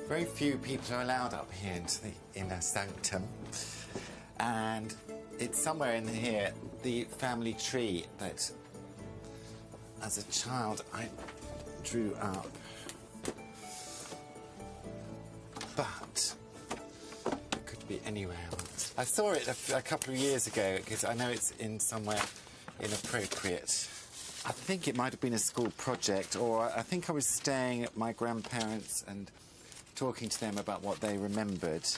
Very few people are allowed up here into the inner sanctum. And it's somewhere in here, the family tree that, as a child, I drew up. But it could be anywhere else. I saw it a couple of years ago, because I know it's in somewhere inappropriate. I think it might have been a school project, or I think I was staying at my grandparents' and talking to them about what they remembered.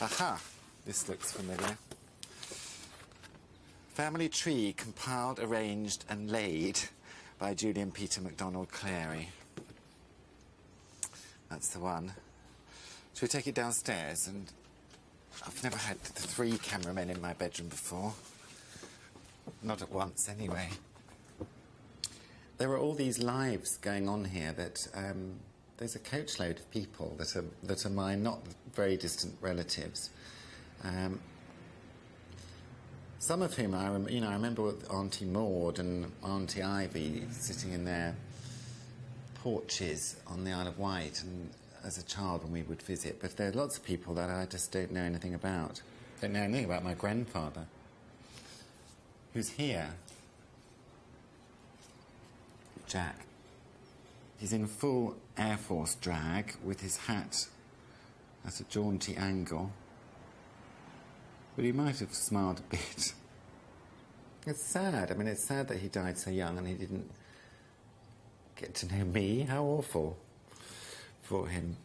Aha! This looks familiar. Family tree compiled, arranged and laid by Julian Peter MacDonald Clary. That's the one. Shall we take it downstairs? And I've never had the 3 cameramen in my bedroom before. Not at once, anyway. There are all these lives going on here that there's a coachload of people that are my not very distant relatives. Some of whom I remember with Auntie Maud and Auntie Ivy sitting in their porches on the Isle of Wight, and as a child when we would visit. But there are lots of people that I just don't know anything about. Don't know anything about my grandfather, who's here. Jack. He's in full Air Force drag with his hat at a jaunty angle. But he might have smiled a bit. It's sad. I mean, it's sad that he died so young and he didn't get to know me. How awful for him.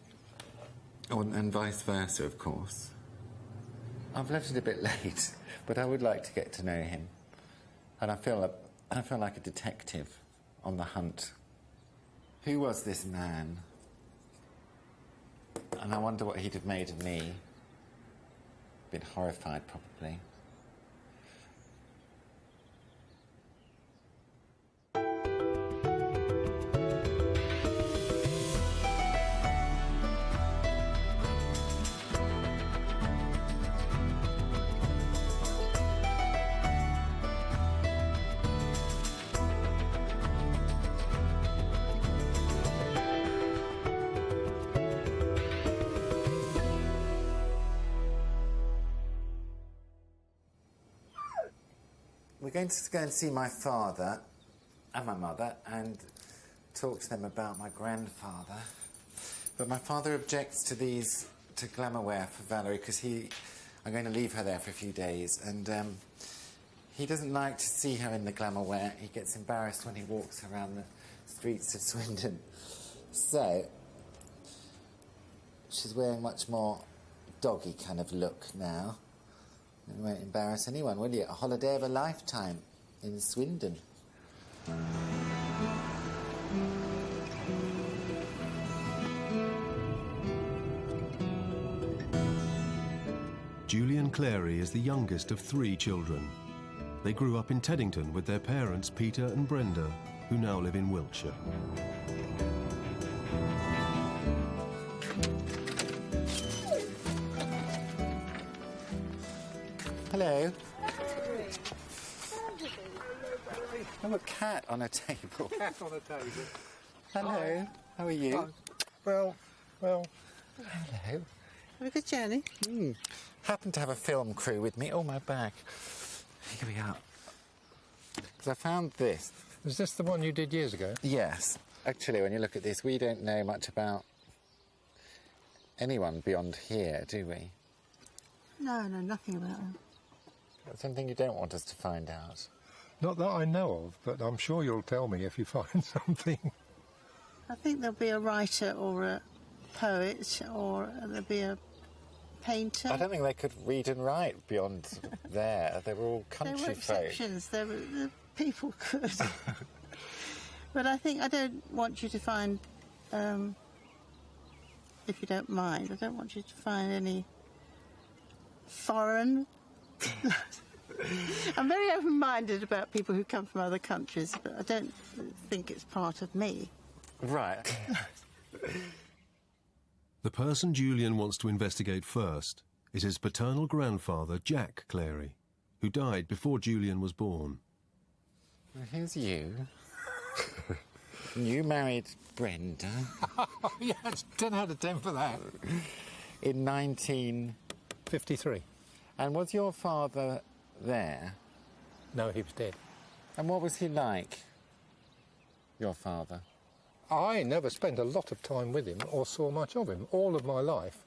Oh, and vice versa, of course. I've left it a bit late, but I would like to get to know him. And I feel like a detective on the hunt. Who was this man? And I wonder what he'd have made of me. Been horrified, probably. We're going to go and see my father and my mother and talk to them about my grandfather. But my father objects to glamour wear for Valerie because I'm going to leave her there for a few days, and he doesn't like to see her in the glamour wear. He gets embarrassed when he walks around the streets of Swindon. So she's wearing much more doggy kind of look now. You won't embarrass anyone, will you? A holiday of a lifetime in Swindon. Julian Clary is the youngest of 3 children. They grew up in Teddington with their parents Peter and Brenda, who now live in Wiltshire. Hello. I'm a cat on a table. Cat on a table. Hello. Hi. How are you? Well. Hello. Have a good journey. Happen to have a film crew with me. Oh, my bag. Here we are. Because I found this. Is this the one you did years ago? Yes. Actually, when you look at this, we don't know much about anyone beyond here, do we? No, nothing about them. Something you don't want us to find out. Not that I know of, but I'm sure you'll tell me if you find something. I think there'll be a writer or a poet, or there'll be a painter. I don't think they could read and write beyond there. They were all country There were folk. exceptions. The people could. But I don't want you to find, if you don't mind, I don't want you to find any foreign. I'm very open-minded about people who come from other countries, but I don't think it's part of me. Right. The person Julian wants to investigate first is his paternal grandfather, Jack Clary, who died before Julian was born. Well, here's you. You married Brenda Yes, 10 out of 10 for that. in 19... 53. And was your father there? No, he was dead. And what was he like, your father? I never spent a lot of time with him or saw much of him. All of my life,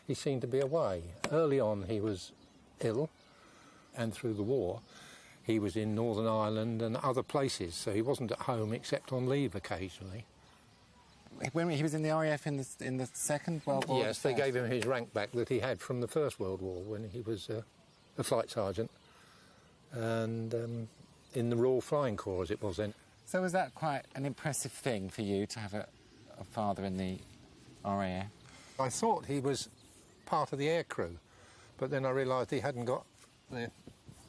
he seemed to be away. Early on, he was ill, and through the war, he was in Northern Ireland and other places, so he wasn't at home except on leave occasionally. When he was in the RAF in the Second World War? Yes, they gave him his rank back that he had from the First World War when he was a flight sergeant, and in the Royal Flying Corps, as it was then. So was that quite an impressive thing for you to have a father in the RAF? I thought he was part of the air crew, but then I realised he hadn't got the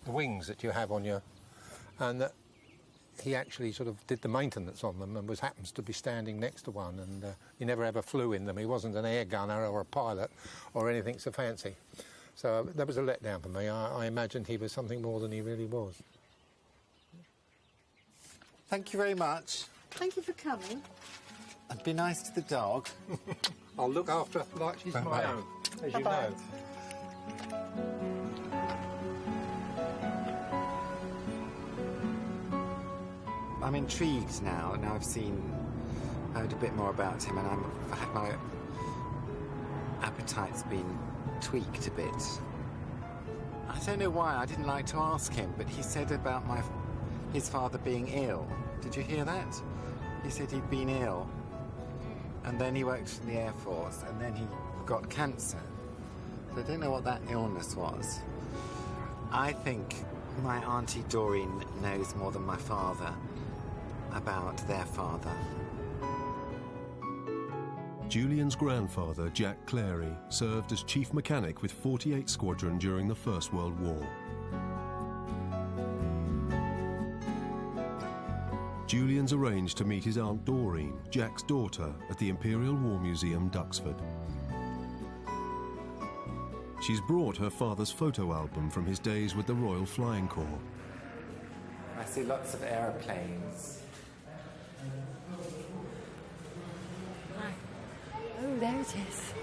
wings that you have on your... and that he actually sort of did the maintenance on them and happens to be standing next to one, and he never ever flew in them. He wasn't an air gunner or a pilot or anything so fancy. So that was a letdown for me. I imagined he was something more than he really was. Thank you very much. Thank you for coming. And be nice to the dog. I'll look after her like she's my own, as you know. I'm intrigued now. Now I've heard a bit more about him, and my appetite's been tweaked a bit. I don't know why. I didn't like to ask him, but he said about his father being ill. Did you hear that? He said he'd been ill, and then he worked in the Air Force, and then he got cancer. So I don't know what that illness was. I think my Auntie Doreen knows more than my father about their father. Julian's grandfather, Jack Clary, served as chief mechanic with 48 Squadron during the First World War. Julian's arranged to meet his Aunt Doreen, Jack's daughter, at the Imperial War Museum, Duxford. She's brought her father's photo album from his days with the Royal Flying Corps. I see lots of aeroplanes. Oh, there it is.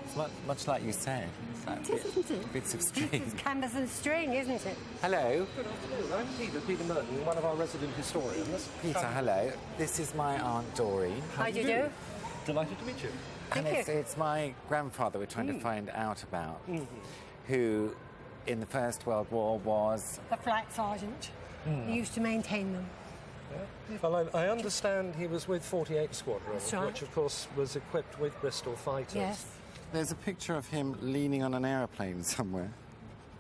It's much like you said. It's like Isn't it? bits of string. It's canvas and string, isn't it? Hello. Good afternoon. I'm Peter Merton, one of our resident historians. Peter, hello. This is my Aunt Doreen. How do you do? Delighted to meet you. And Thank you. it's my grandfather we're trying to find out about, who in the First World War was... The flight sergeant. He used to maintain them. Well, I understand he was with 48 Squadron, That's right. which of course was equipped with Bristol fighters. Yes. There's a picture of him leaning on an aeroplane somewhere.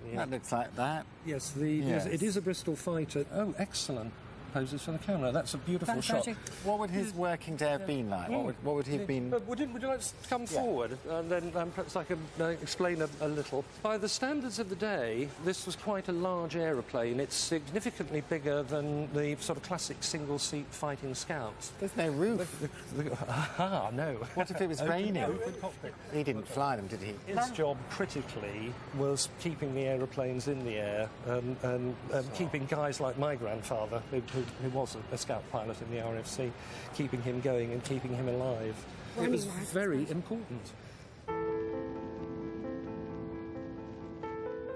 Yeah. That looks like that. Yes, Yes. it is a Bristol fighter. Oh, excellent. Poses for the camera. That's a beautiful That's shot. magic. What would his working day have been like? What would he have been... Would you like to come forward, and then perhaps I can explain a little. By the standards of the day, this was quite a large aeroplane. It's significantly bigger than the sort of classic single-seat fighting Scouts. There's no roof. No. What if it was raining? He didn't fly them, did he? His job critically was keeping the aeroplanes in the air and keeping guys like my grandfather, who was a scout pilot in the RFC, keeping him going and keeping him alive. Well, it was anyway, very important.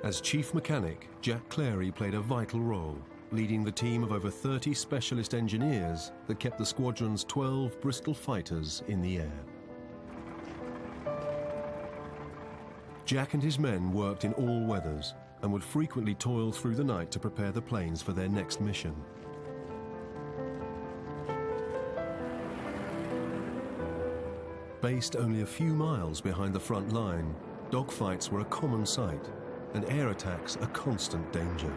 As chief mechanic, Jack Clary played a vital role, leading the team of over 30 specialist engineers that kept the squadron's 12 Bristol fighters in the air. Jack and his men worked in all weathers and would frequently toil through the night to prepare the planes for their next mission. Based only a few miles behind the front line, dogfights were a common sight and air attacks a constant danger.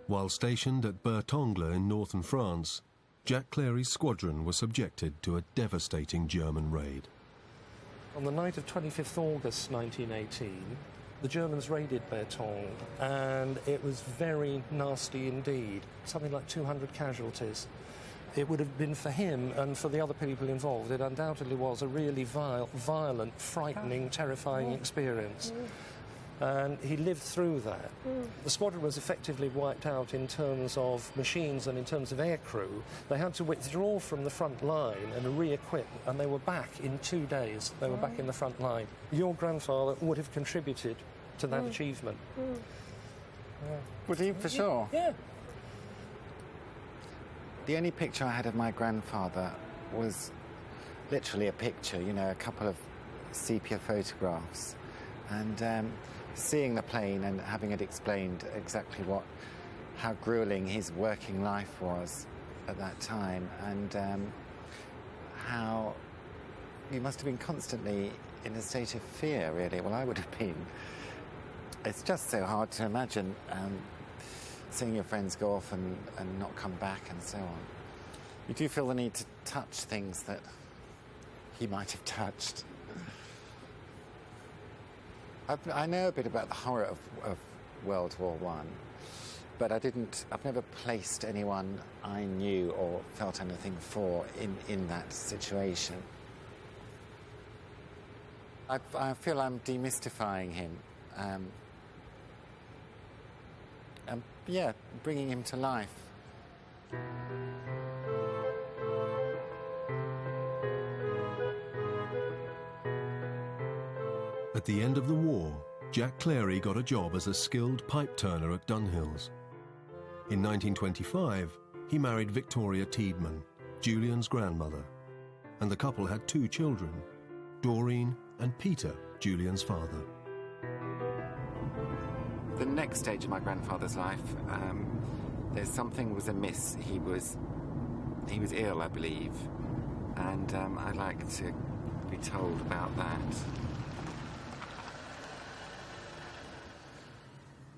While stationed at Bertongle in northern France, Jack Clary's squadron was subjected to a devastating German raid. On the night of 25th August 1918, the Germans raided Bertongue, and it was very nasty indeed. Something like 200 casualties. it would have been for him and for the other people involved. It undoubtedly was a really violent, frightening, terrifying experience. And he lived through that. The squadron was effectively wiped out in terms of machines and in terms of aircrew. They had to withdraw from the front line and re-equip, and they were back in 2 days. They were back in the front line. Your grandfather would have contributed to that achievement. Would he, for sure? Yeah. The only picture I had of my grandfather was literally a picture, you know, a couple of sepia photographs. And seeing the plane and having it explained exactly how gruelling his working life was at that time, and how he must have been constantly in a state of fear, really. Well, I would have been. It's just so hard to imagine seeing your friends go off and not come back and so on. You do feel the need to touch things that he might have touched. I know a bit about the horror of World War I, but I've never placed anyone I knew or felt anything for in that situation. I feel I'm demystifying him. Bringing him to life. At the end of the war, Jack Clary got a job as a skilled pipe turner at Dunhills. In 1925, he married Victoria Tiedemann, Julian's grandmother, and the couple had 2 children, Doreen and Peter, Julian's father. The next stage of my grandfather's life, there's something was amiss. He was ill, I believe, and I'd like to be told about that.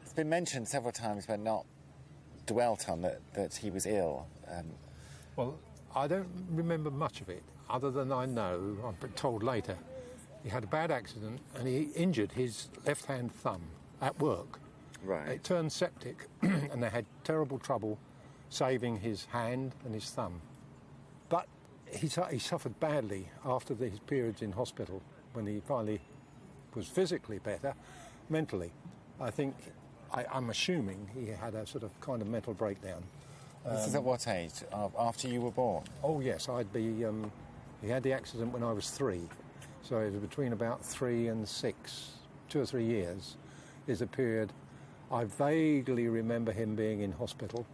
It's been mentioned several times, but not dwelt on that he was ill. Well, I don't remember much of it, other than I know, I've been told later, he had a bad accident and he injured his left-hand thumb at work. Right. It turned septic and they had terrible trouble saving his hand and his thumb. But he suffered badly after his periods in hospital, when he finally was physically better, mentally. I think, I'm assuming he had a sort of kind of mental breakdown. This is at what age? After you were born? Oh, yes, he had the accident when I was 3. So it was between about 3 and 6, 2 or 3 years is a period. I vaguely remember him being in hospital.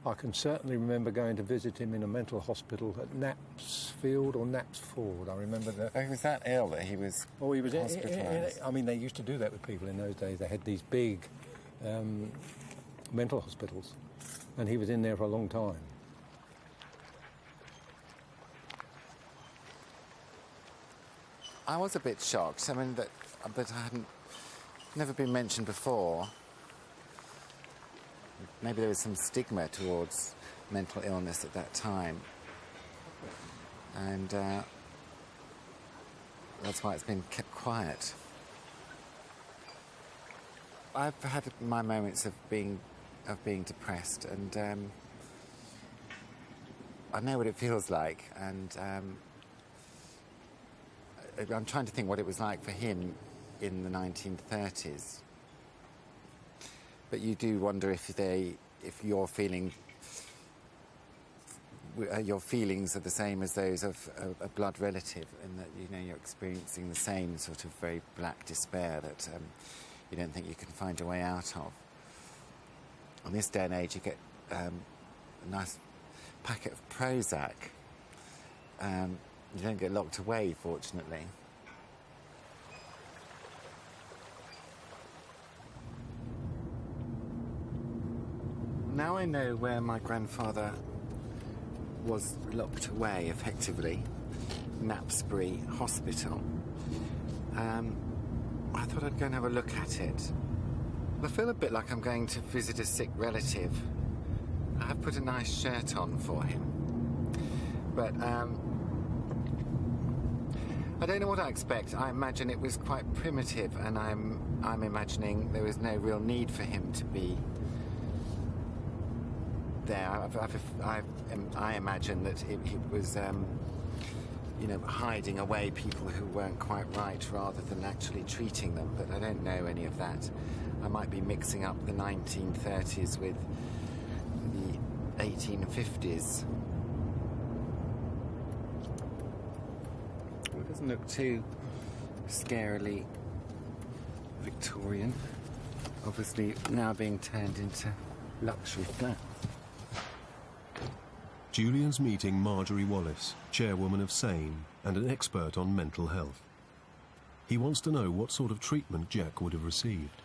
I can certainly remember going to visit him in a mental hospital at Knapsfield or Knapsford. I remember that. Oh, he was that ill that he was hospitalised? I mean, they used to do that with people in those days. They had these big mental hospitals, and he was in there for a long time. I was a bit shocked. I mean, but I hadn't never been mentioned before. Maybe there was some stigma towards mental illness at that time, and that's why it's been kept quiet. I've had my moments of being depressed, and I know what it feels like, and I'm trying to think what it was like for him in the 1930s. But you do wonder if your feelings are the same as those of a blood relative, and that you're experiencing the same sort of very black despair that you don't think you can find a way out of. On this day and age, you get a nice packet of Prozac. You don't get locked away, fortunately. Now I know where my grandfather was locked away, effectively, Knapsbury Hospital. I thought I'd go and have a look at it. I feel a bit like I'm going to visit a sick relative. I have put a nice shirt on for him. But, I don't know what I expect. I imagine it was quite primitive, and I'm imagining there was no real need for him to be there. I imagine that he was, hiding away people who weren't quite right rather than actually treating them, but I don't know any of that. I might be mixing up the 1930s with the 1850s. Well, it doesn't look too scarily Victorian. Obviously now being turned into luxury flats. Julian's meeting Marjorie Wallace, chairwoman of SANE and an expert on mental health. He wants to know what sort of treatment Jack would have received.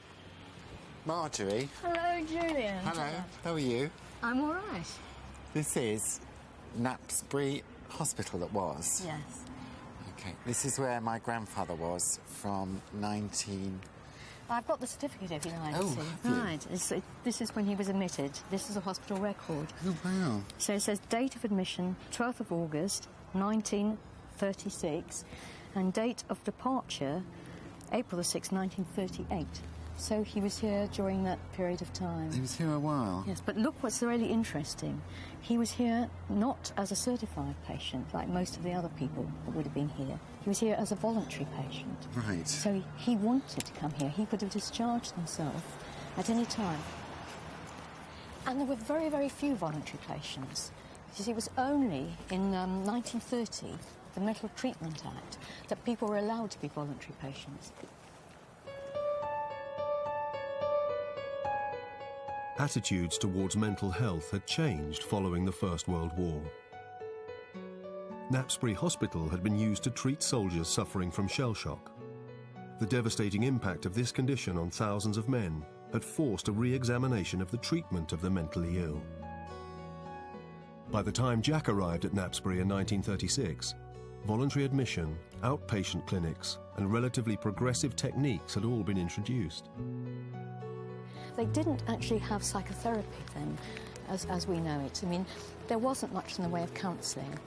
Marjorie. Hello, Julian. Hello. How are you? I'm all right. This is Knapsbury Hospital, it was? Yes. Okay. This is where my grandfather was from 19... I've got the certificate if you like. Oh, see. have you? Right. This is when he was admitted. This is a hospital record. Oh, wow. So it says date of admission, 12th of August, 1936, and date of departure, April the 6th, 1938. So he was here during that period of time. He was here a while. Yes, but look what's really interesting. He was here not as a certified patient, like most of the other people that would have been here. He was here as a voluntary patient. Right. So he wanted to come here. He could have discharged himself at any time. And there were very, very few voluntary patients. You see, it was only in 1930, the Mental Treatment Act, that people were allowed to be voluntary patients. Attitudes towards mental health had changed following the First World War. Knapsbury Hospital had been used to treat soldiers suffering from shell shock. The devastating impact of this condition on thousands of men had forced a re-examination of the treatment of the mentally ill. By the time Jack arrived at Knapsbury in 1936, voluntary admission, outpatient clinics, and relatively progressive techniques had all been introduced. They didn't actually have psychotherapy then, as we know it. I mean, there wasn't much in the way of counselling.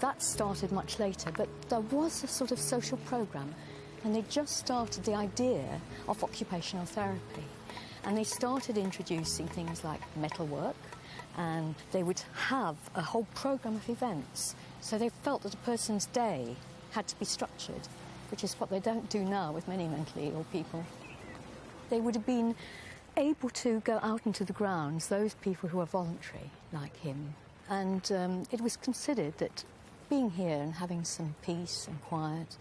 That started much later, but there was a sort of social programme, and they just started the idea of occupational therapy. And they started introducing things like metalwork, and they would have a whole programme of events. So they felt that a person's day had to be structured, which is what they don't do now with many mentally ill people. They would have been able to go out into the grounds, those people who are voluntary, like him. And it was considered that being here and having some peace and quiet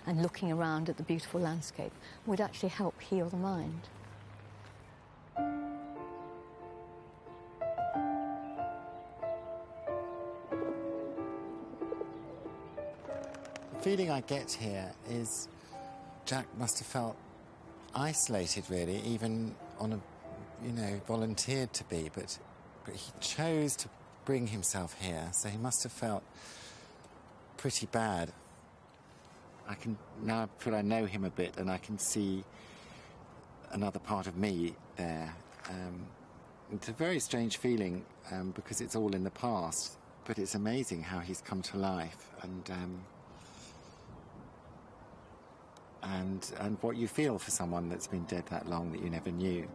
and looking around at the beautiful landscape would actually help heal the mind. The feeling I get here is Jack must have felt isolated, really, even on a, volunteered to be, but he chose to bring himself here, so he must have felt pretty bad. Now I feel I know him a bit, and I can see another part of me there. It's a very strange feeling, because it's all in the past, but it's amazing how he's come to life, and what you feel for someone that's been dead that long that you never knew.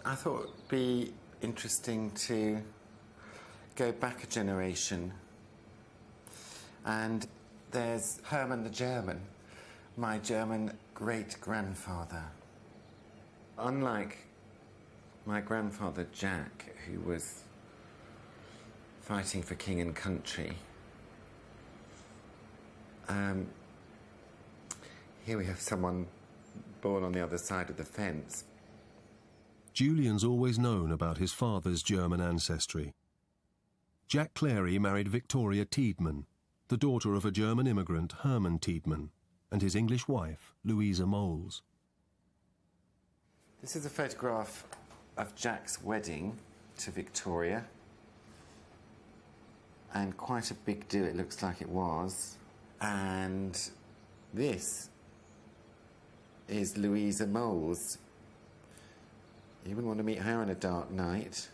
I thought it would be interesting to go back a generation, and there's Herman the German, my German great-grandfather. Unlike my grandfather Jack, who was fighting for king and country, here we have someone born on the other side of the fence. Julian's always known about his father's German ancestry. Jack Clary married Victoria Tiedemann, the daughter of a German immigrant, Herman Tiedemann, and his English wife, Louisa Moles. This is a photograph of Jack's wedding to Victoria, and quite a big do it looks like it was. And this is Louisa Moles. You wouldn't want to meet her on a dark night.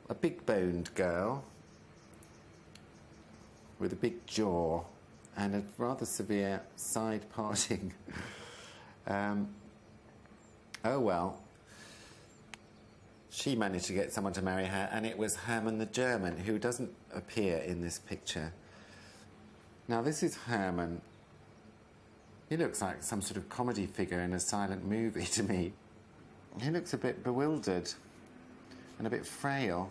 A big-boned girl. with a big jaw and a rather severe side parting. Oh well. She managed to get someone to marry her, and it was Herman the German, who doesn't appear in this picture. Now, this is Herman. He looks like some sort of comedy figure in a silent movie to me. He looks a bit bewildered and a bit frail.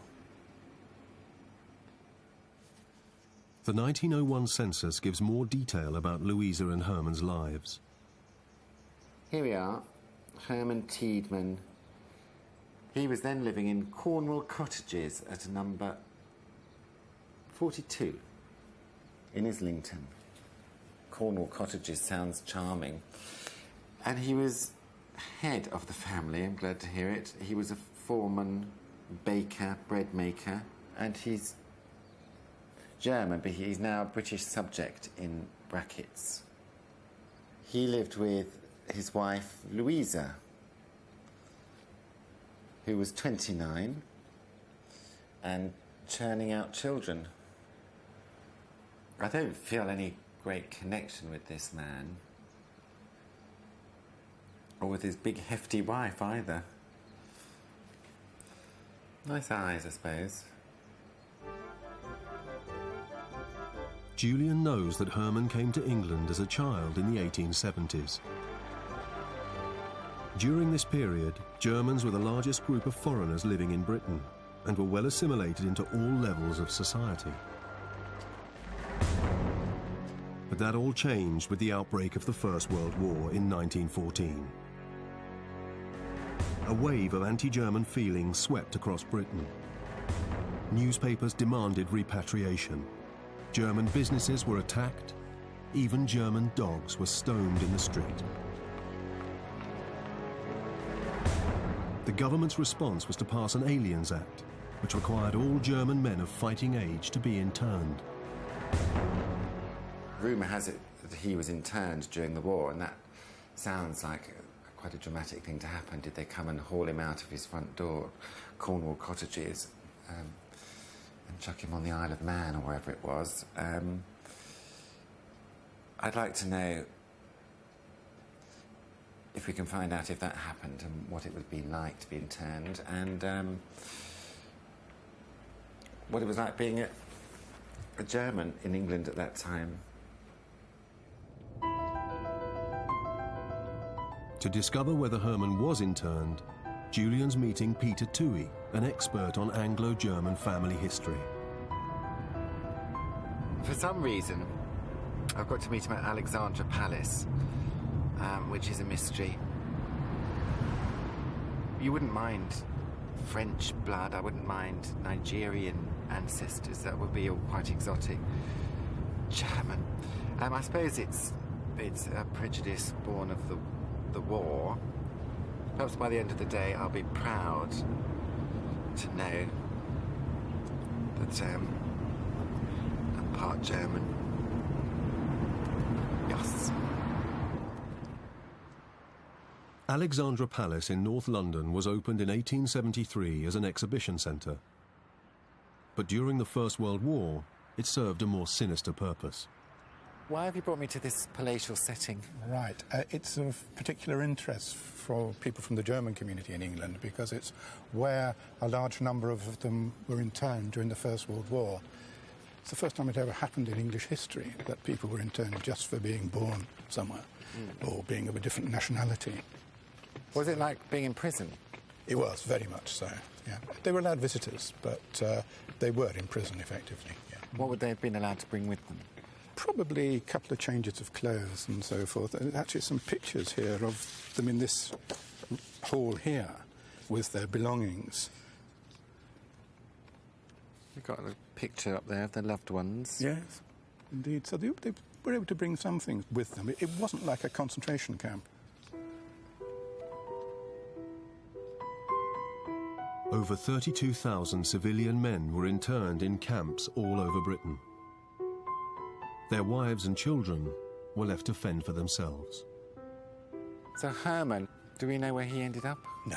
The 1901 census gives more detail about Louisa and Herman's lives. Here we are, Herman Tiedemann. He was then living in Cornwall Cottages at number 42 in Islington. Cornwall Cottages sounds charming. And he was head of the family, I'm glad to hear it. He was a foreman, baker, bread maker, and he's German, but he's now a British subject in brackets. He lived with his wife, Louisa, who was 29 and churning out children. I don't feel any great connection with this man, or with his big hefty wife either. Nice eyes, I suppose. Julian knows that Herman came to England as a child in the 1870s. During this period, Germans were the largest group of foreigners living in Britain and were well assimilated into all levels of society. But that all changed with the outbreak of the First World War in 1914. A wave of anti-German feeling swept across Britain. Newspapers demanded repatriation. German businesses were attacked. Even German dogs were stoned in the street. The government's response was to pass an Aliens Act, which required all German men of fighting age to be interned. Rumour has it that he was interned during the war, and that sounds like quite a dramatic thing to happen. Did they come and haul him out of his front door, Cornwall Cottages, and chuck him on the Isle of Man or wherever it was? I'd like to know if we can find out if that happened and what it would be like to be interned, and what it was like being a German in England at that time. To discover whether Herman was interned, Julian's meeting Peter Toohey, an expert on Anglo-German family history. For some reason, I've got to meet him at Alexandra Palace, which is a mystery. You wouldn't mind French blood, I wouldn't mind Nigerian ancestors, that would be all quite exotic. German. I suppose it's a prejudice born of the war. Perhaps by the end of the day I'll be proud to know that I'm part German. Yes. Alexandra Palace in North London was opened in 1873 as an exhibition centre. But during the First World War, it served a more sinister purpose. Why have you brought me to this palatial setting? Right. It's of particular interest for people from the German community in England because it's where a large number of them were interned during the First World War. It's the first time it ever happened in English history that people were interned just for being born somewhere or being of a different nationality. Was it like being in prison? It was, very much so, yeah. They were allowed visitors, but they were in prison, effectively, yeah. What would they have been allowed to bring with them? Probably a couple of changes of clothes and so forth. There's actually some pictures here of them in this hall here with their belongings. You've got a picture up there of their loved ones. Yes, indeed. So they were able to bring some things with them. It wasn't like a concentration camp. Over 32,000 civilian men were interned in camps all over Britain. Their wives and children were left to fend for themselves. So Herman, Do we know where he ended up? No.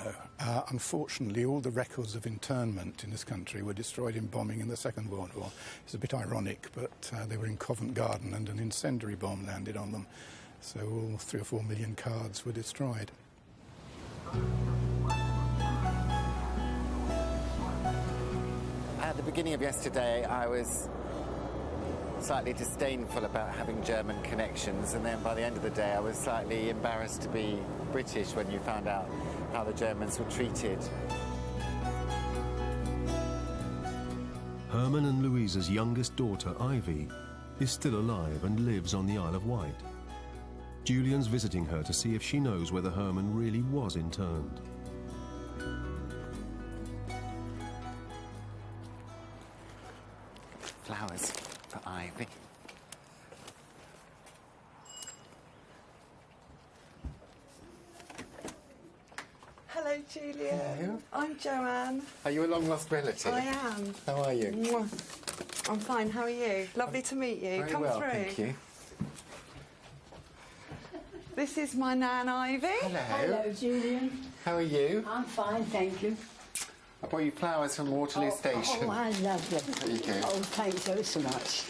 Unfortunately, all the records of internment in this country were destroyed in bombing in the Second World War. It's a bit ironic, but they were in Covent Garden and an incendiary bomb landed on them. So all 3 or 4 million cards were destroyed. At the beginning of yesterday, I was slightly disdainful about having German connections, and then by the end of the day I was slightly embarrassed to be British when you found out how the Germans were treated. Herman and Louisa's youngest daughter, Ivy, is still alive and lives on the Isle of Wight. Julian's visiting her to see if she knows whether Herman really was interned. Flowers for Ivy. Hello, Julian. Hello. I'm Joanne. Are you a long-lost relative? I am. How are you? Mwah. I'm fine. How are you? Lovely to meet you. Very Come well, through. thank you. This is my Nan Ivy. Hello. Hello, Julian. How are you? I'm fine, thank you. I brought you flowers from Waterloo Station. Oh, I love them. There you go. Oh, thanks ever so much.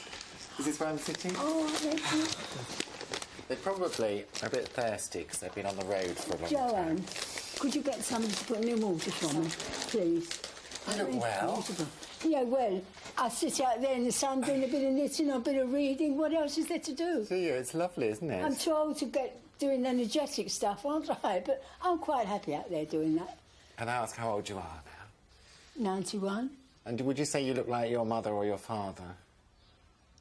Is this where I'm sitting? Oh, thank you. They're probably a bit thirsty because they've been on the road for a long Joanne, time. could you get somebody to put in the water for me, please? You look well. Yeah, well, I sit out there in the sun doing a bit of knitting, a bit of reading. What else is there to do? Do you? It's lovely, isn't it? I'm too old to get doing energetic stuff, aren't I? But I'm quite happy out there doing that. And I ask how old you are now. 91. And would you say you look like your mother or your father?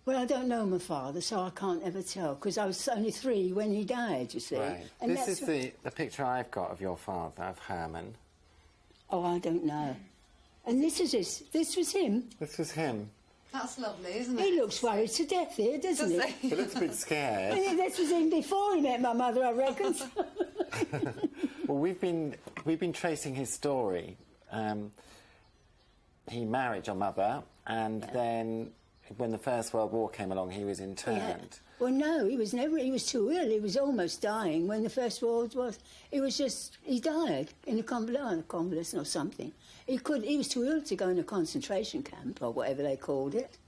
Well, I don't know my father, so I can't ever tell, because I was only 3 when he died, you see. Right. And This that's is the picture I've got of your father, of Herman. Oh, I don't know. And this was him. This was him. That's lovely, isn't it? He looks worried to death here, doesn't he? He looks a bit scared. This was him before he met my mother, I reckon. Well, we've been tracing his story. He married your mother, and then when the First World War came along, he was interned. Yeah. Well, no, he was too ill. He was almost dying when the First World was. He died in a convalescent or something. He was too ill to go in a concentration camp or whatever they called it.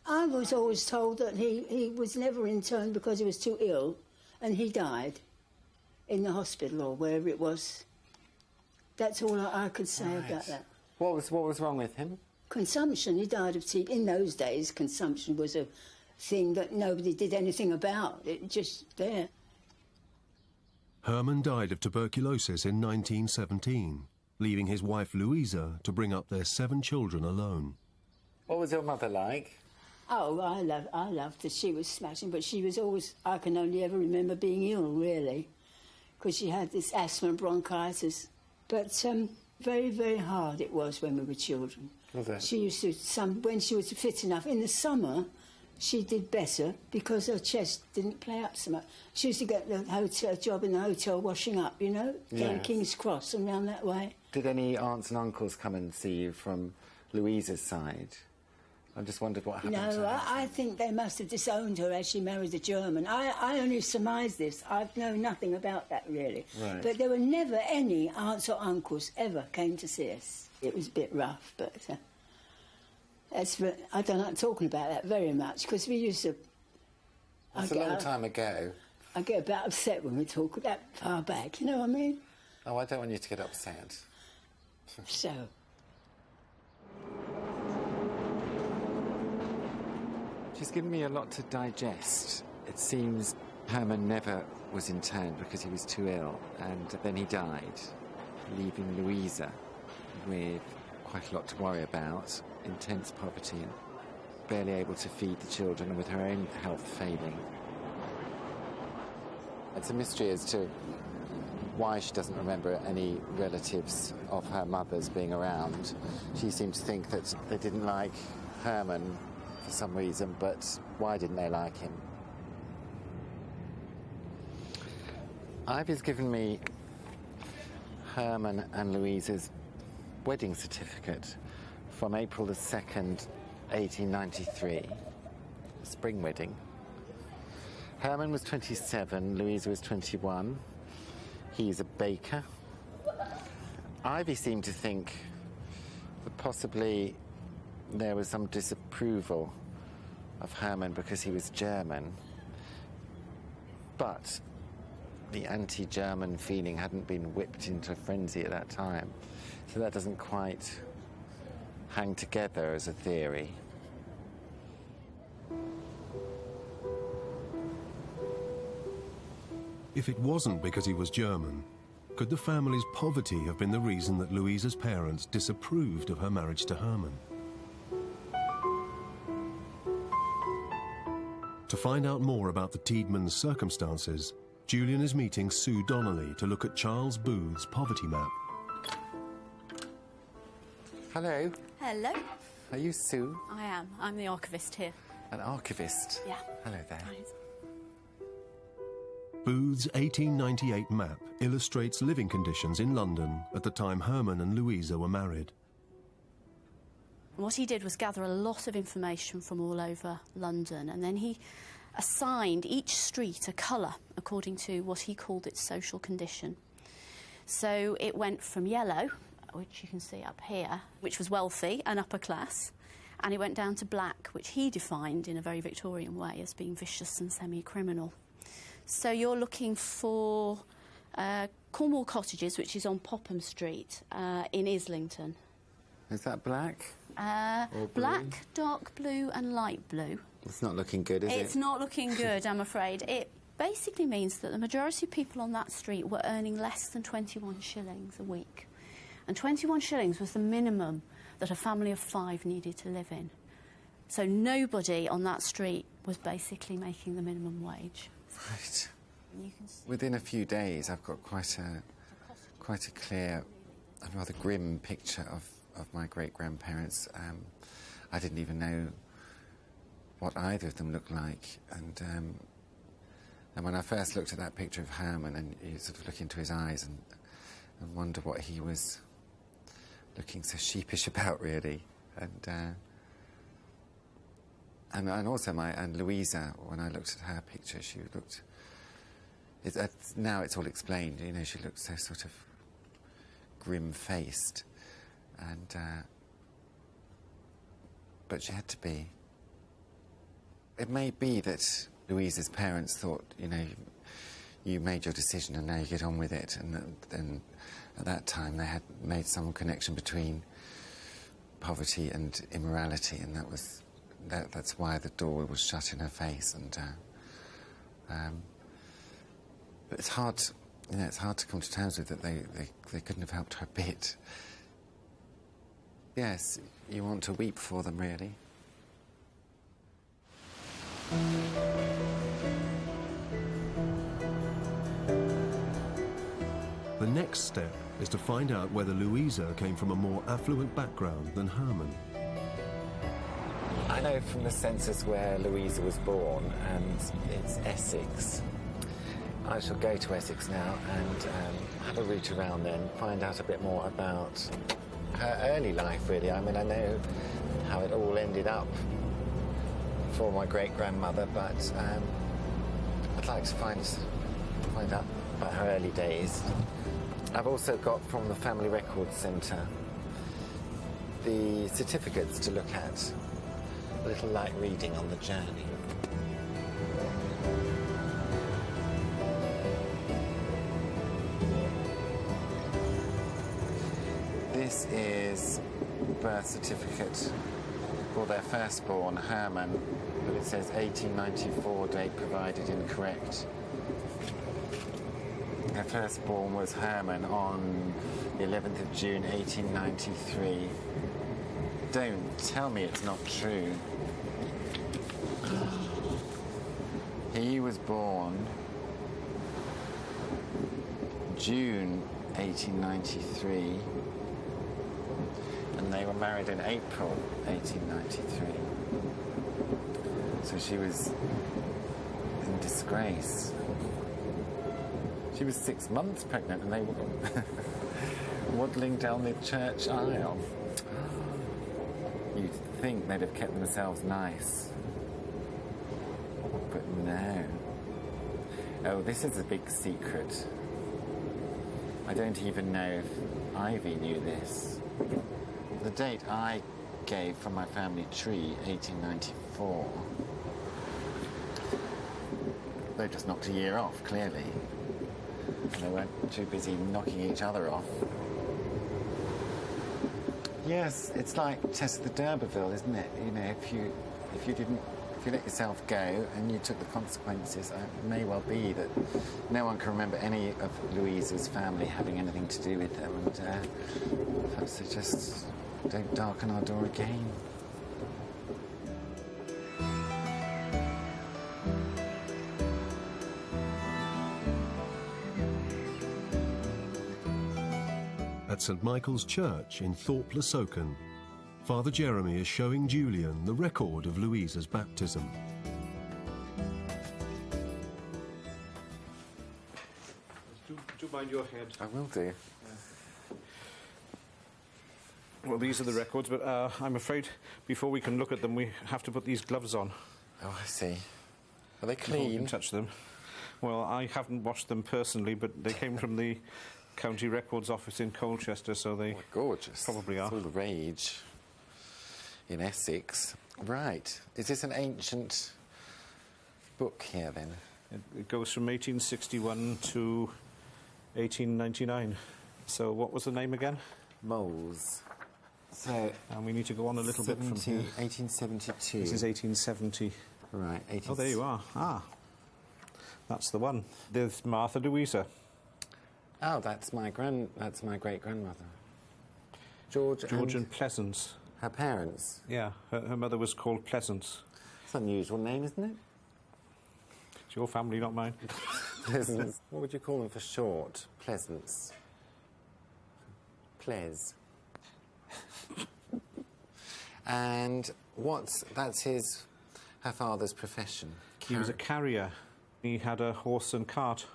I was always told that he was never interned because he was too ill, and he died in the hospital or wherever it was. That's all I could say about that. What was wrong with him? Consumption. He died of TB. In those days, consumption was a thing that nobody did anything about. It just there. Herman died of tuberculosis in 1917, leaving his wife Louisa to bring up their 7 children alone. What was your mother like? Oh, I loved her. She was smashing, but she was always... I can only ever remember being ill, really, because she had this asthma and bronchitis. But very, very hard it was when we were children. Was it? She used to... when she was fit enough, in the summer, she did better because her chest didn't play up so much. She used to get the job in the hotel washing up, you know, down Yes. King's Cross and round that way. Did any aunts and uncles come and see you from Louisa's side? I just wondered what happened to No, her. I think they must have disowned her as she married a German. I only surmise this. I've known nothing about that, really. Right. But there were never any aunts or uncles ever came to see us. It was a bit rough, but I don't like talking about that very much, because we used to... It's a long time ago. I get about upset when we talk that far back, you know what I mean? Oh, I don't want you to get upset. So... She's given me a lot to digest. It seems Herman never was interned because he was too ill, and then he died, leaving Louisa with quite a lot to worry about, intense poverty and barely able to feed the children, and with her own health failing. It's a mystery as to why she doesn't remember any relatives of her mother's being around. She seems to think that they didn't like Herman for some reason, but why didn't they like him? Ivy's given me Herman and Louisa's wedding certificate from April the 2nd, 1893, spring wedding. Herman was 27, Louisa was 21. He's a baker. Ivy seemed to think that possibly there was some disapproval of Herman because he was German, but the anti-German feeling hadn't been whipped into a frenzy at that time, so that doesn't quite hang together as a theory. If it wasn't because he was German, could the family's poverty have been the reason that Louisa's parents disapproved of her marriage to Herman? To find out more about the Tiedeman's circumstances, Julian is meeting Sue Donnelly to look at Charles Booth's poverty map. Hello. Hello. Are you Sue? I am. I'm the archivist here. An archivist? Yeah. Hello there. Right. Booth's 1898 map illustrates living conditions in London at the time Herman and Louisa were married. What he did was gather a lot of information from all over London, and then he assigned each street a colour according to what he called its social condition. So it went from yellow, which you can see up here, which was wealthy and upper class, and it went down to black, which he defined in a very Victorian way as being vicious and semi-criminal. So you're looking for Cornwall Cottages, which is on Popham Street in Islington. Is that black? Black, dark blue and light blue. It's not looking good, is it? It's not looking good, I'm afraid. It basically means that the majority of people on that street were earning less than 21 shillings a week. And 21 shillings was the minimum that a family of 5 needed to live in. So nobody on that street was basically making the minimum wage. Right. You can see. Within a few days, I've got quite a clear and rather grim picture of my great-grandparents. I didn't even know what either of them looked like, and when I first looked at that picture of Herman, and you sort of look into his eyes and wonder what he was looking so sheepish about, really, and also Louisa, when I looked at her picture, she looked. Now it's all explained. You know, she looked so sort of grim-faced, and but she had to be. It may be that Louisa's parents thought, you know, you made your decision and now you get on with it, and then at that time they had made some connection between poverty and immorality, and that's why the door was shut in her face, and but it's hard, you know, it's hard to come to terms with that they couldn't have helped her a bit. Yes, you want to weep for them, really. The next step is to find out whether Louisa came from a more affluent background than Herman. I know from the census where Louisa was born, and it's Essex. I shall go to Essex now and have a route around then, find out a bit more about her early life, really. I mean, I know how it all ended up for my great-grandmother, but I'd like to find out about her early days. I've also got from the Family Records Centre the certificates to look at. A little light reading on the journey. This is birth certificate for their firstborn, Herman, but it says 1894, date provided incorrect. Their firstborn was Herman on the 11th of June, 1893. Don't tell me it's not true. He was born June 1893, and they were married in April 1893. So she was in disgrace. She was 6 months pregnant, and they were waddling down the church aisle. You'd think they'd have kept themselves nice. But no. Oh, this is a big secret. I don't even know if Ivy knew this. The date I gave from my family tree, 1894. They just knocked a year off, clearly. And they weren't too busy knocking each other off. Yes, it's like Tess of the D'Urberville, isn't it? You know, if you let yourself go and you took the consequences, it may well be that no one can remember any of Louisa's family having anything to do with them, and perhaps they just don't darken our door again. At St Michael's Church in Thorpe-le-Soken, Father Jeremy is showing Julian the record of Louisa's baptism. Do mind your head. I will do. Well, these are the records, but I'm afraid before we can look at them, we have to put these gloves on. Oh, I see. Are they Before we clean? can touch them. Well, I haven't washed them personally, but they came from the County Records Office in Colchester, so they gorgeous. Probably are. It's all the rage in Essex. Right. Is this an ancient book here, then? It goes from 1861 to 1899. So what was the name again? Moles. So... And we need to go on a little bit from here. 1872. This is 1870. Right, 18... Oh, there you are. Ah. That's the one. There's Martha Louisa. Oh, that's my great-grandmother. George and Pleasance. Her parents? Yeah, her mother was called Pleasance. It's an unusual name, isn't it? It's your family, not mine. Pleasance. What would you call them for short? Pleasance. Ples. And that's her father's profession? He was a carrier. He had a horse and cart.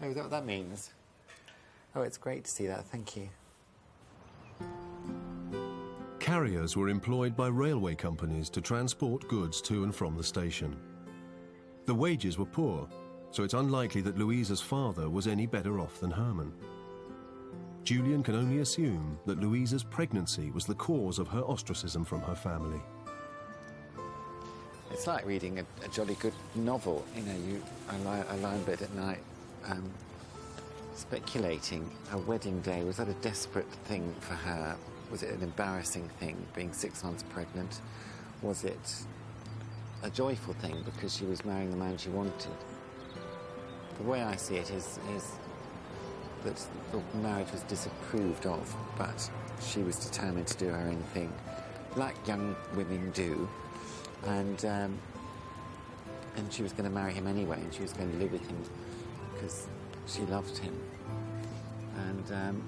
Oh, is that what that means? Oh, it's great to see that, thank you. Carriers were employed by railway companies to transport goods to and from the station. The wages were poor, so it's unlikely that Louisa's father was any better off than Herman. Julian can only assume that Louisa's pregnancy was the cause of her ostracism from her family. It's like reading a jolly good novel. You know, I lie in bed at night speculating. Her wedding day, was that a desperate thing for her? Was it an embarrassing thing, being 6 months pregnant? Was it a joyful thing because she was marrying the man she wanted? The way I see it is that the marriage was disapproved of, but she was determined to do her own thing, like young women do. And she was going to marry him anyway, and she was going to live with him because she loved him. And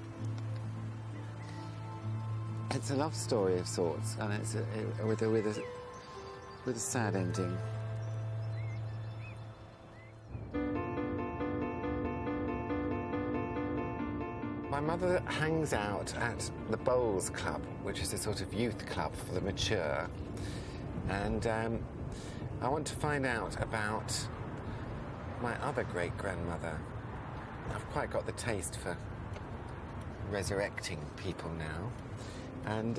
it's a love story of sorts, and it's with a sad ending. My mother hangs out at the Bowls Club, which is a sort of youth club for the mature. And I want to find out about my other great-grandmother. I've quite got the taste for resurrecting people now. And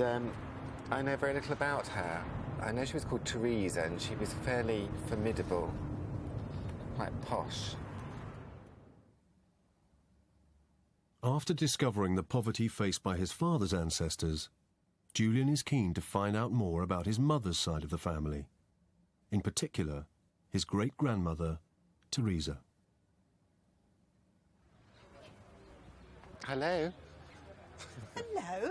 I know very little about her. I know she was called Teresa, and she was fairly formidable, quite posh. After discovering the poverty faced by his father's ancestors, Julian is keen to find out more about his mother's side of the family. In particular, his great-grandmother, Teresa. Hello. Hello.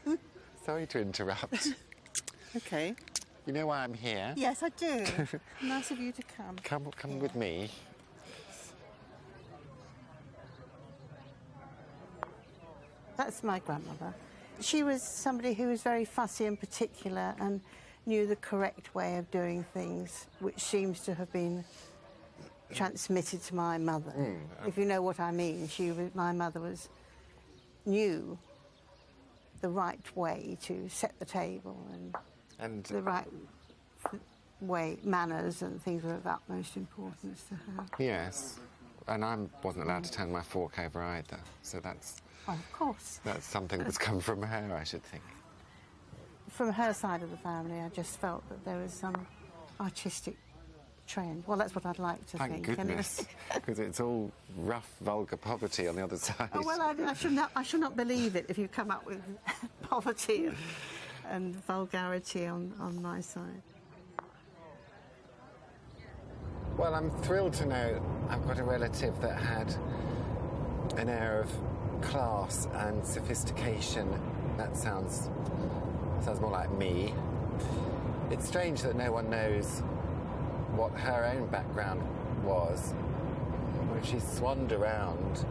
Hello. Sorry to interrupt. OK. You know why I'm here? Yes, I do. Nice of you to come. Come with me. That's my grandmother. She was somebody who was very fussy and particular and knew the correct way of doing things, which seems to have been transmitted to my mother. If you know what I mean, my mother knew the right way to set the table and the right way, manners and things were of utmost importance to her. Yes. And I wasn't allowed to turn my fork over either, so that's... Oh, of course. That's something that's come from her, I should think. From her side of the family, I just felt that there was some artistic trend. Well, that's what I'd like to think. Thank goodness, because it's all rough, vulgar poverty on the other side. Oh, well, I should not believe it if you come up with poverty and vulgarity on my side. Well, I'm thrilled to know I've got a relative that had an air of class and sophistication. That sounds more like me. It's strange that no one knows what her own background was. Well, she swanned around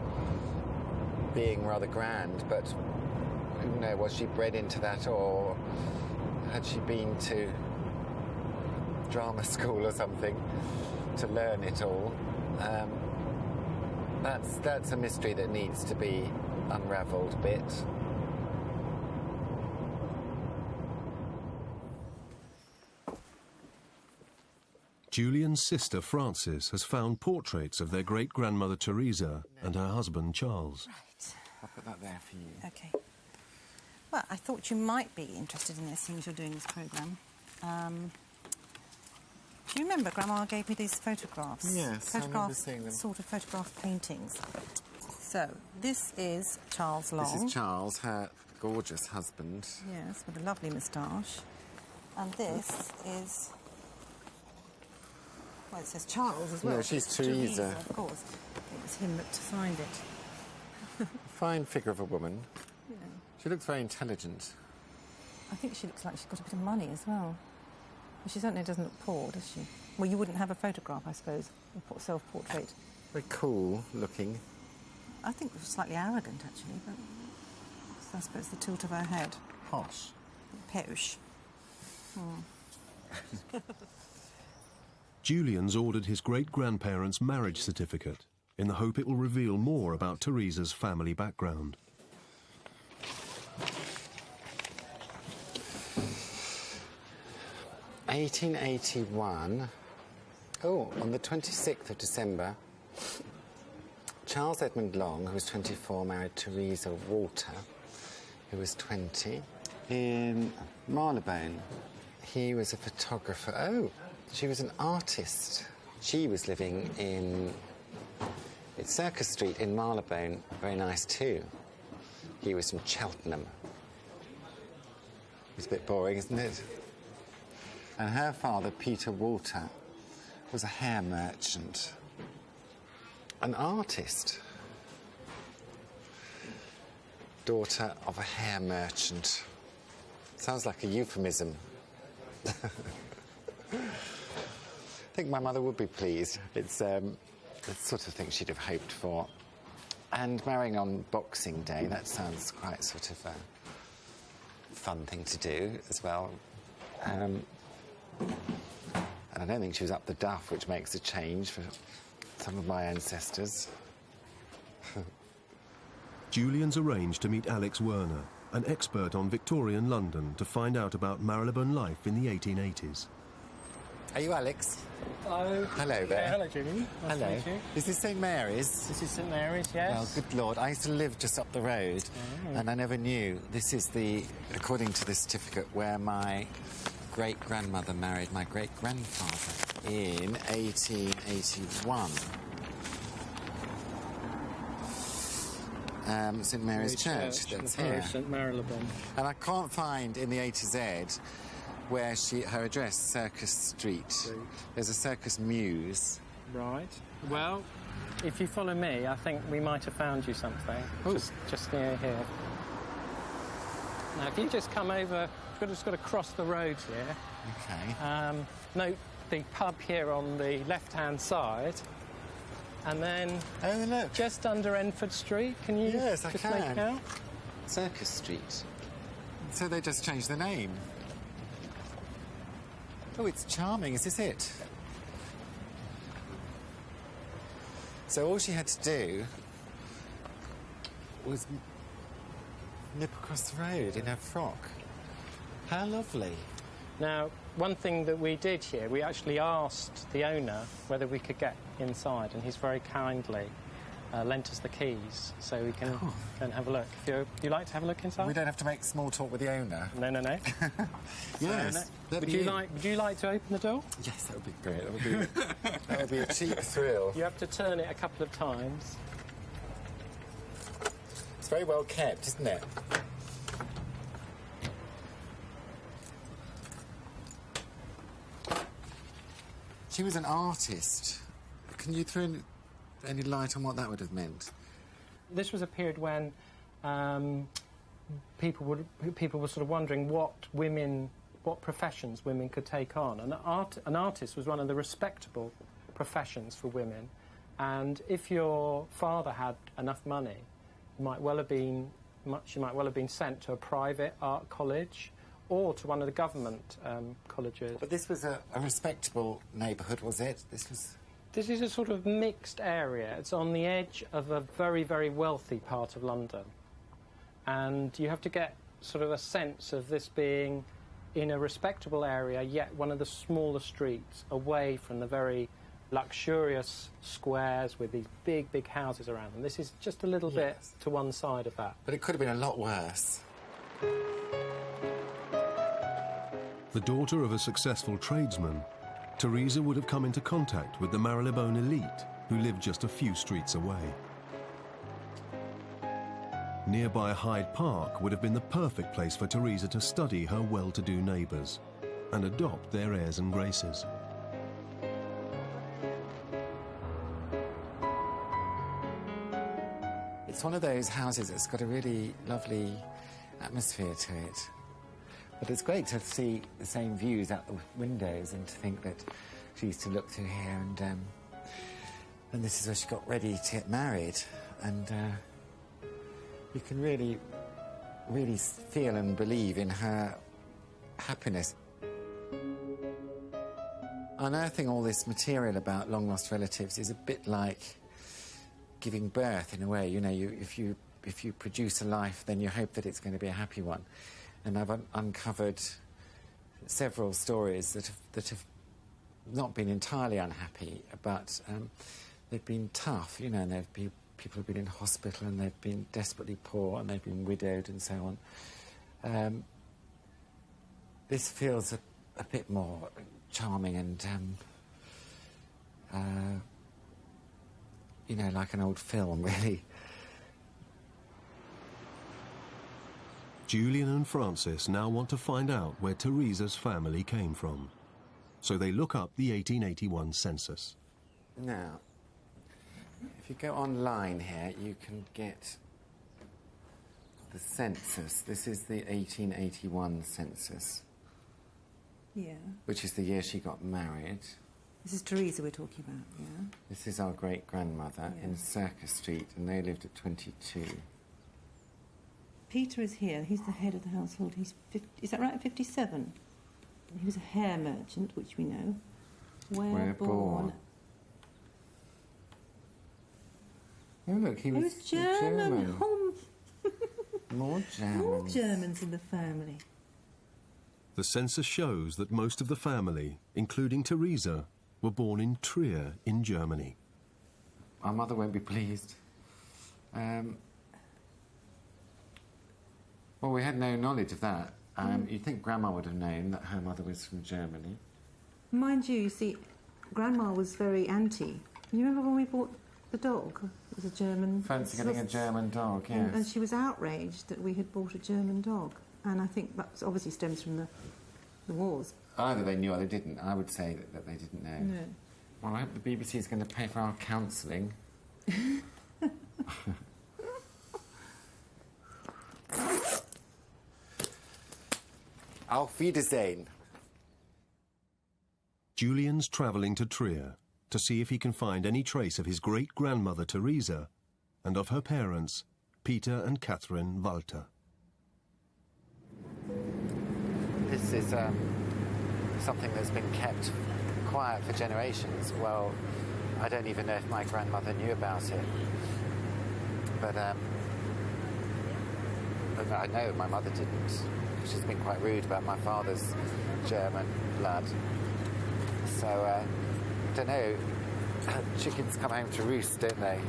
being rather grand, but who knows, was she bred into that, or had she been to drama school or something to learn it all? That's a mystery that needs to be unravelled a bit. Julian's sister Frances has found portraits of their great-grandmother Teresa and her husband Charles. Right. I'll put that there for you. OK. Well, I thought you might be interested in this, seeing as you're doing this programme. Do you remember Grandma gave me these photographs? Yes, I remember seeing them. Sort of photograph paintings. So, this is Charles Long. This is Charles, her gorgeous husband. Yes, with a lovely moustache. And this is... Well, it says Charles as well. No, she's Teresa. Of course. It was him that signed it. Fine figure of a woman. Yeah. She looks very intelligent. I think she looks like she's got a bit of money as well. But she certainly doesn't look poor, does she? Well, you wouldn't have a photograph, I suppose, a self-portrait. Very cool looking. I think slightly arrogant, actually, but I suppose the tilt of her head. Posh. Posh. Julian's ordered his great-grandparents' marriage certificate in the hope it will reveal more about Teresa's family background. (1881). Oh, on the 26th of December, Charles Edmund Long, who was 24, married Teresa Walter, who was 20, in Marylebone. He was a photographer. Oh, she was an artist. She was living in Circus Street in Marylebone. Very nice too. He was from Cheltenham. It's a bit boring, isn't it? And her father, Peter Walter, was a hair merchant. An artist. Daughter of a hair merchant. Sounds like a euphemism. I think my mother would be pleased. It's the sort of thing she'd have hoped for. And marrying on Boxing Day, that sounds quite sort of a fun thing to do as well. And I don't think she was up the duff, which makes a change for some of my ancestors. Julian's arranged to meet Alex Werner, an expert on Victorian London, to find out about Marylebone life in the 1880s. Are you Alex? Hello. Hello there. Yeah, hello, Julian. Nice hello. to meet you. Is this St Mary's? This is St Mary's, yes. Well, good Lord. I used to live just up the road, and I never knew. This is according to the certificate, where my great-grandmother married my great-grandfather in 1881. St Mary's Church, that's here. St Marylebone. And I can't find in the A to Z where her address, Circus Street. There's a Circus Mews. Right. Well, if you follow me, I think we might have found you something. Just near here. Now, if you just come over, you've just got to cross the road here. Okay. Note the pub here on the left-hand side. And then... Oh, look. Just under Enford Street. Can you Yes, I just can. make it out? Circus Street. So they just changed the name. Oh, it's charming. Is this it? So all she had to do was nip across the road in her frock. How lovely. Now, one thing that we did here, we actually asked the owner whether we could get inside, and he's very kindly lent us the keys so we can go and have a look. If you like to have a look inside? We don't have to make small talk with the owner. No. Yes. Would you like to open the door? Yes, that would be great. That would be a cheap thrill. You have to turn it a couple of times. It's very well kept, isn't it? She was an artist. Can you throw any light on what that would have meant? This was a period when people were sort of wondering what professions women could take on. An artist was one of the respectable professions for women, and if your father had enough money, she might well have been sent to a private art college or to one of the government colleges. But this was a respectable neighbourhood, was it? This is a sort of mixed area. It's on the edge of a very, very wealthy part of London. And you have to get sort of a sense of this being in a respectable area, yet one of the smaller streets, away from the very luxurious squares with these big, big houses around them. This is just a little bit to one side of that. But it could have been a lot worse. The daughter of a successful tradesman, Teresa would have come into contact with the Marylebone elite who lived just a few streets away. Nearby Hyde Park would have been the perfect place for Teresa to study her well-to-do neighbours and adopt their airs and graces. It's one of those houses that's got a really lovely atmosphere to it. But it's great to see the same views out the windows and to think that she used to look through here and this is where she got ready to get married. And you can really, really feel and believe in her happiness. Unearthing all this material about long-lost relatives is a bit like giving birth, in a way. You know, if you produce a life, then you hope that it's going to be a happy one. And I've uncovered several stories that have not been entirely unhappy, but they've been tough, you know, and people have been in hospital and they've been desperately poor and they've been widowed and so on. This feels a bit more charming and, you know, like an old film, really. Julian and Frances now want to find out where Teresa's family came from. So they look up the 1881 census. Now, if you go online here, you can get the census. This is the 1881 census. Yeah. Which is the year she got married. This is Teresa we're talking about, yeah? This is our great-grandmother in Circus Street, and they lived at 22. Peter is here. He's the head of the household. He's is that right? 57. He was a hair merchant, which we know. We're born. Oh, look, he was German. More Germans. More Germans in the family. The census shows that most of the family, including Teresa, were born in Trier in Germany. Our mother won't be pleased. Well, we had no knowledge of that. You'd think Grandma would have known that her mother was from Germany. Mind you, see, Grandma was very anti. You remember when we bought the dog? It was a German... Fancy getting a German dog, yes. And she was outraged that we had bought a German dog. And I think that obviously stems from the wars. Either they knew or they didn't. I would say that they didn't know. No. Well, I hope the BBC is going to pay for our counselling. Auf Wiedersehen. Julian's travelling to Trier to see if he can find any trace of his great-grandmother Teresa and of her parents, Peter and Catherine Walter. This is something that's been kept quiet for generations. Well, I don't even know if my grandmother knew about it. But I know my mother didn't. she's been quite rude about my father's German blood. So, don't know, chickens come home to roost, don't they?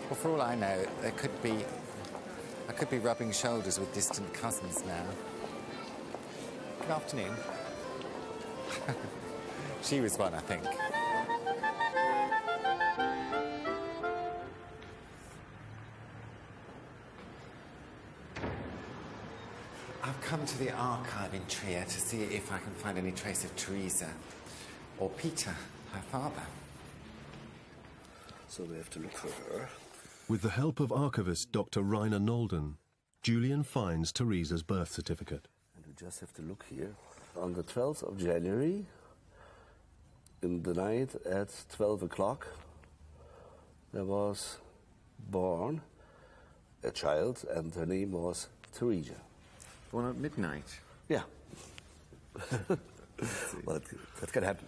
Well, for all I know, I could be rubbing shoulders with distant cousins now. Good afternoon. She was one, I think. I've come to the archive in Trier to see if I can find any trace of Teresa or Peter, her father. So we have to look for her. With the help of archivist Dr. Rainer Nolden, Julian finds Teresa's birth certificate. And we just have to look here. On the 12th of January, in the night at 12 o'clock, there was born a child, and her name was Teresa. Born at midnight? Yeah. Well, that can happen.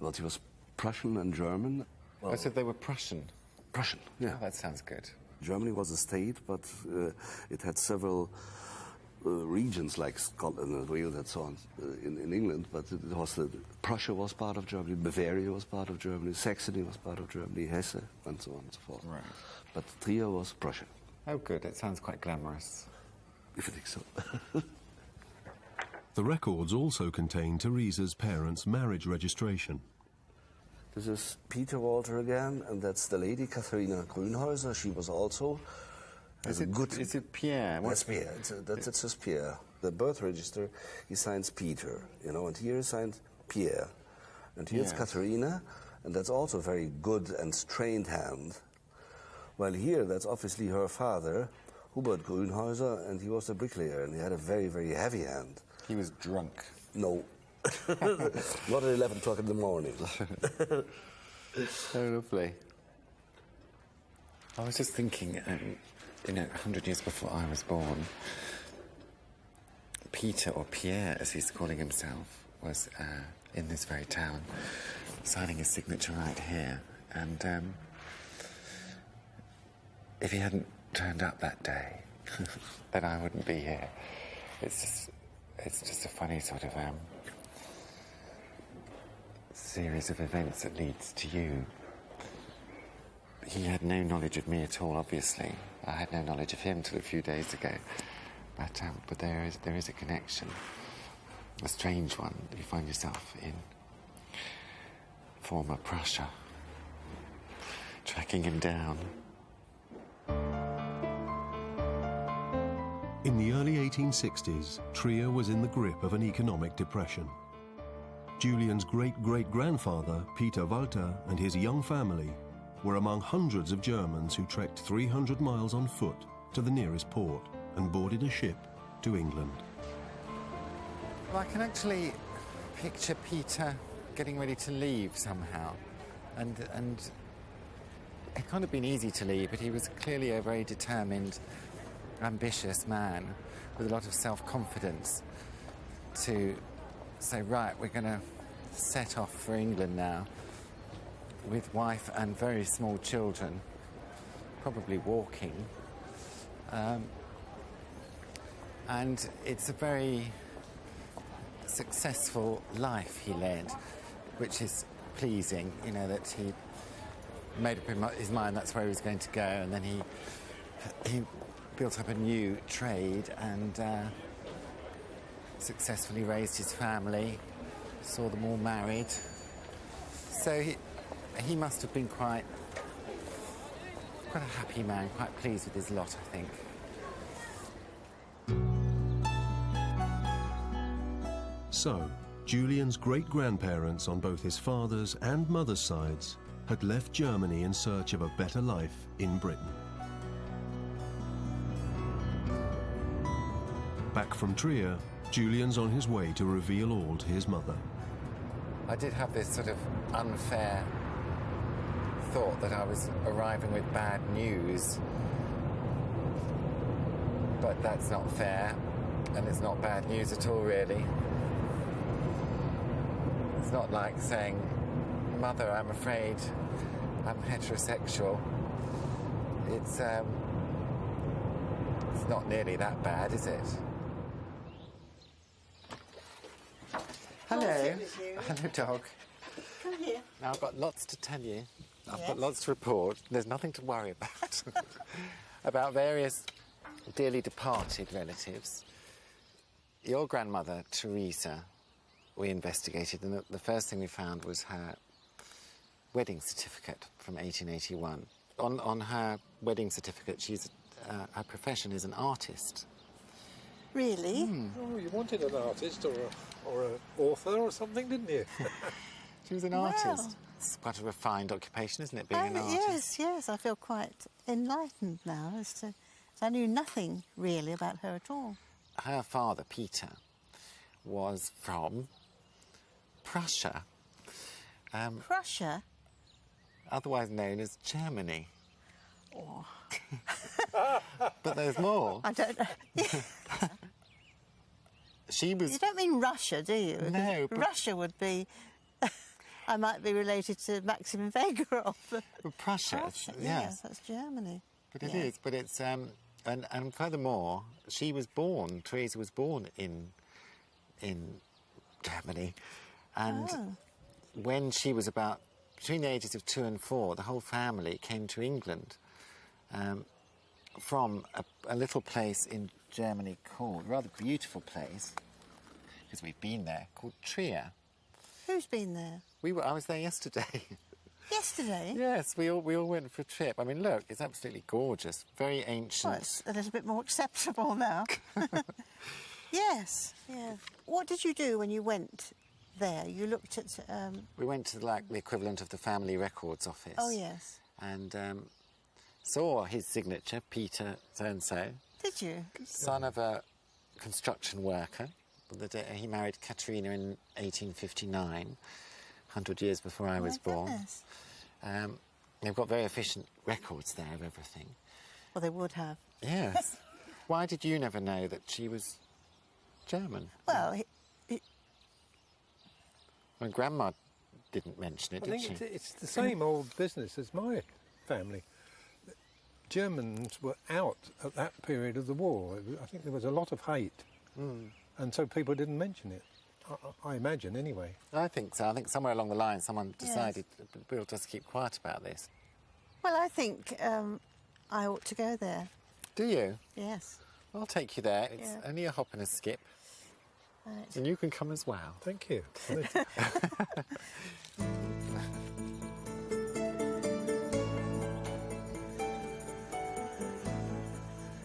Well, she was Prussian and German. Well, I said they were Prussian. Prussian, yeah. Oh, that sounds good. Germany was a state, but it had several regions like Scotland and Wales and so on in England. But it was Prussia was part of Germany, Bavaria was part of Germany, Saxony was part of Germany, Hesse, and so on and so forth. Right. But Trier was Prussia. Oh, good. It sounds quite glamorous. If you think so. The records also contain Teresa's parents' marriage registration. This is Peter Walter again, and that's the lady, Katharina Grünhäuser. She was also Is it Pierre? That's Pierre. It says Pierre. The birth register, he signs Peter, you know, and here he signs Pierre. And here's Katharina, and that's also a very good and trained hand. While here, that's obviously her father, Hubert Grünhäuser, and he was a bricklayer, and he had a very, very heavy hand. He was drunk. No. Not at 11 o'clock in the morning. So lovely. I was just thinking, 100 years before I was born, Peter, or Pierre as he's calling himself, was in this very town, signing his signature right here. And if he hadn't turned up that day, then I wouldn't be here. It's just a funny sort of series of events that leads to you. He had no knowledge of me at all, obviously. I had no knowledge of him till a few days ago. But there is a connection, a strange one. You find yourself in former Prussia, tracking him down. In the early 1860s, Trier was in the grip of an economic depression. Julian's great-great-grandfather, Peter Walter, and his young family were among hundreds of Germans who trekked 300 miles on foot to the nearest port and boarded a ship to England. Well, I can actually picture Peter getting ready to leave somehow. And it can't have been easy to leave, but he was clearly a very determined, ambitious man with a lot of self-confidence to say, right, we're going to set off for England now with wife and very small children, probably walking. And it's a very successful life he led, which is pleasing, you know, that he made up his mind that's where he was going to go, and then he built up a new trade and successfully raised his family, saw them all married. So he must have been quite a happy man, quite pleased with his lot, I think. So, Julian's great-grandparents on both his father's and mother's sides had left Germany in search of a better life in Britain. Back from Trier, Julian's on his way to reveal all to his mother. I did have this sort of unfair thought that I was arriving with bad news, but that's not fair. And it's not bad news at all, really. It's not like saying, Mother, I'm afraid I'm heterosexual. It's not nearly that bad, is it? Hello. Hello, dog. Come here. Now, I've got lots to tell you. I've got lots to report. There's nothing to worry about. About various dearly departed relatives. Your grandmother, Teresa, we investigated, and the first thing we found was her wedding certificate from 1881. On her wedding certificate, her profession is an artist. Really? Oh, you wanted an artist or an author or something, didn't you? She was an artist. It's quite a refined occupation, isn't it, being an artist? Yes. I feel quite enlightened now as to... I knew nothing, really, about her at all. Her father, Peter, was from Prussia. Prussia? Otherwise known as Germany. Oh. But there's more. I don't know. She was... You don't mean Russia, do you? No, but... Russia would be... I might be related to Maxim Vegarov. Prussia, yes, that's Germany. But it is, but it's... And furthermore, Teresa was born in Germany. And when she was about between the ages of 2 and 4, the whole family came to England from a little place in Germany called, a rather beautiful place, because we've been there, called Trier. Who's been there? I was there yesterday. Yesterday? Yes, we all went for a trip. I mean, look, it's absolutely gorgeous, very ancient. Well, it's a little bit more acceptable now. Yes, yeah. What did you do when you went there? You looked at... We went to, the equivalent of the family records office. Oh, yes. And saw his signature, Peter so-and-so. Did you? Son of a construction worker. He married Katerina in 1859, 100 years before I was born. They've got very efficient records there of everything. Well, they would have. Yes. Why did you never know that she was German? Well, My grandma didn't mention it, did she? I think it's the same old business as my family. Germans were out at that period of the war. I think there was a lot of hate. And so people didn't mention it. I imagine, anyway. I think so. I think somewhere along the line someone decided we'll just keep quiet about this. Well, I think I ought to go there. Do you? Yes. I'll take you there. It's only a hop and a skip. Right. And you can come as well. Thank you.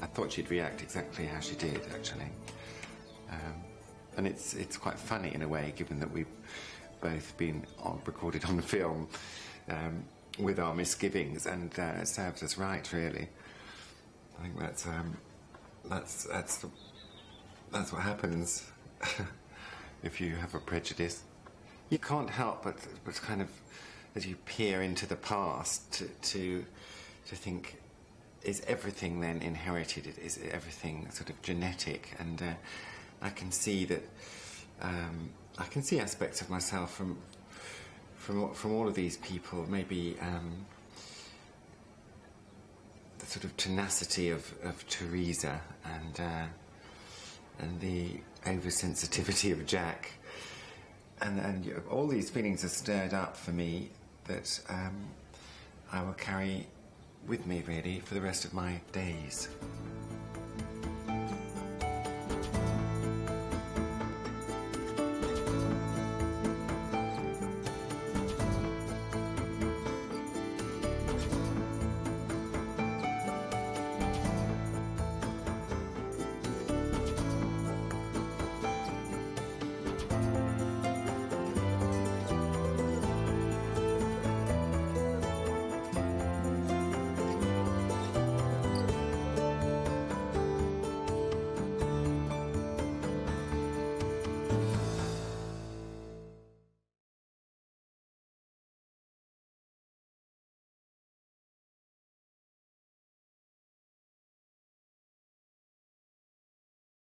I thought she'd react exactly how she did, actually. And it's quite funny in a way, given that we've both been recorded on film with our misgivings, and it serves us right, really. I think that's what happens if you have a prejudice. You can't help but kind of, as you peer into the past, to think, is everything then inherited? Is everything sort of genetic? And I can see that. I can see aspects of myself from all of these people. Maybe the sort of tenacity of Teresa and the oversensitivity of Jack, and all these feelings are stirred up for me that I will carry with me, really, for the rest of my days.